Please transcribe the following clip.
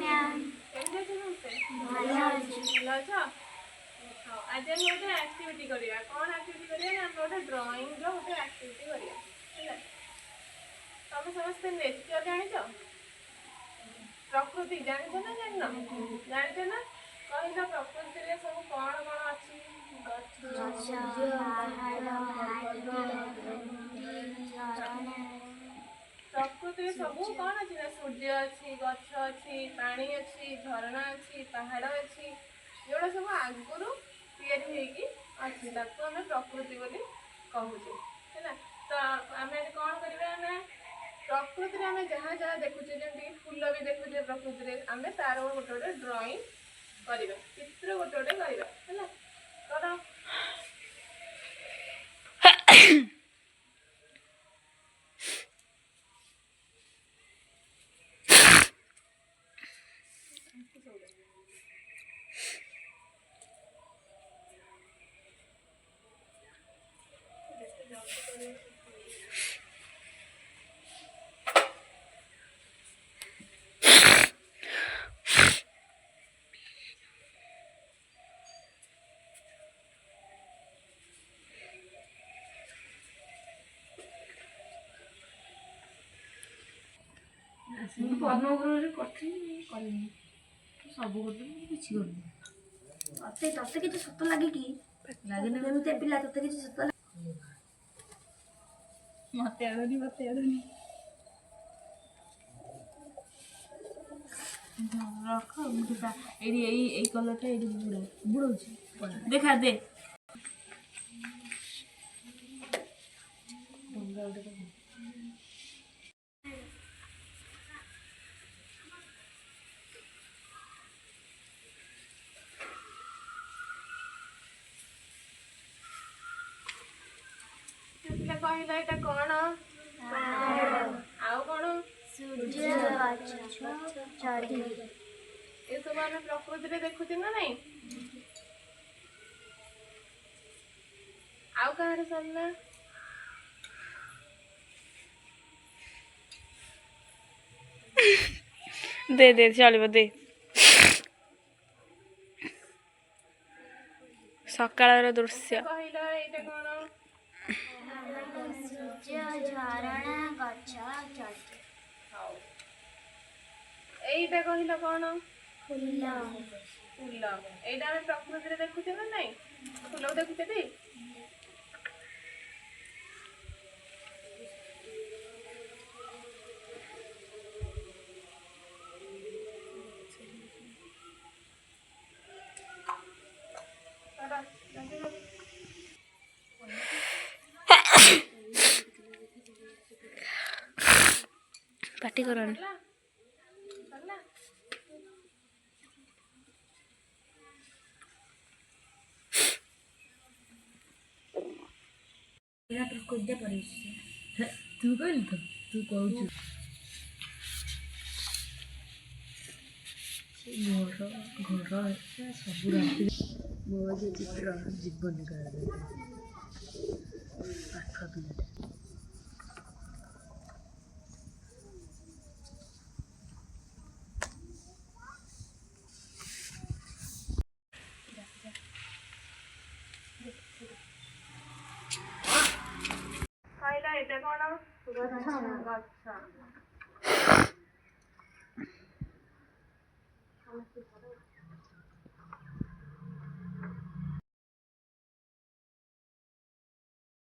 କେମିତି ଅଛ ସମସ୍ତେ? ଭଲ ଅଛ? ଆଜି ଆମେ ଗୋଟେ ଆକ୍ଟିଭିଟି କରିବା। କ'ଣ ଆକ୍ଟିଭିଟି କରିବା ନା ଆମେ ଗୋଟେ ଡ୍ରଇଂର ଗୋଟେ ଆକ୍ଟିଭିଟି କରିବା ହେଲା। ତମେ ସମସ୍ତେ ନେଚର ଜାଣିଛ? ପ୍ରକୃତି ଜାଣିଛ ନା ଜାଣିନ? ଜାଣିଛ ନା? କହିଲ ପ୍ରକୃତିରେ ସବୁ କ'ଣ କ'ଣ ଅଛି? ପ୍ରକୃତିରେ ସବୁ କ'ଣ ଅଛି ନା ସୂର୍ଯ୍ୟ ଅଛି, ଗଛ ଅଛି, ପାଣି ଅଛି, ଝରଣା ଅଛି, ପାହାଡ଼ ଅଛି, ଏଗୁଡ଼ା ସବୁ ଆଗରୁ ତିଆରି ହେଇକି ଅଛି, ତାକୁ ଆମେ ପ୍ରକୃତି ବୋଲି କହୁଛେ ହେଲା। ତ ଆମେ କ'ଣ କରିବା ନା ପ୍ରକୃତିରେ ଆମେ ଯାହା ଯାହା ଦେଖୁଛେ, ଯେମିତିକି ଫୁଲ ବି ଦେଖୁଛେ ପ୍ରକୃତିରେ, ଆମେ ତାର ଗୋଟେ ଗୋଟେ ଡ୍ରଇଂ କରିବା, ଚିତ୍ର ଗୋଟେ ଗୋଟେ କରିବା ହେଲା। କର। ପଦ୍ମପୁରରେ କରିଥିଲି କଲିନି ସବୁ କରିଦେଲି କିଛି କରୁନି। ତତେ କିଛି ସତ ଲାଗେ କି? ଲାଗେନି ଏମିତି ପିଲା ତତେ କିଛି ସତ ଲାଗେ? ମତେ ଆଡୁନି ରଖ ଏଇଠି ଏଇ କଲରଟା ଏଇଠି ବୁଡଉଛି ଦେଖା ଦେ। କହିଲ ଏଇଟା କ'ଣ? ଆଉ କ'ଣ? ଏସବୁ ଆମେ ପ୍ରକୃତିରେ ଦେଖୁଛେ ନା ନାଇଁ? ଆଉ କାହାର ସରିଲା? ଦେ ଦେ ଚଳିବ ଦେ। ସକାଳର ଦୃଶ୍ୟ। କହିଲ ଏଇଟା କ'ଣ? ଝରଣା ଗଛ ହଉ। ଏଇଟା କହିଲ କ'ଣ? ଫୁଲ ଫୁଲ। ଏଇଟା ଆମେ ପ୍ରକୃତିରେ ଦେଖୁଛେ ନା ନାଇଁ? ଫୁଲକୁ ଦେଖୁଛେ ଟି? ପାଟି କରନି। ପ୍ରକୃତି ପରିବେଶ ତୁ କହିଲୁ ତ ତୁ କହୁଛୁ ଘର ସବୁ ରାତିରେ ମୋ ଚିତ୍ର ଜୀବନ କାଳ ପାଠ ପିଲାଟେ ଏଇଟା କ'ଣ? ଗଛ।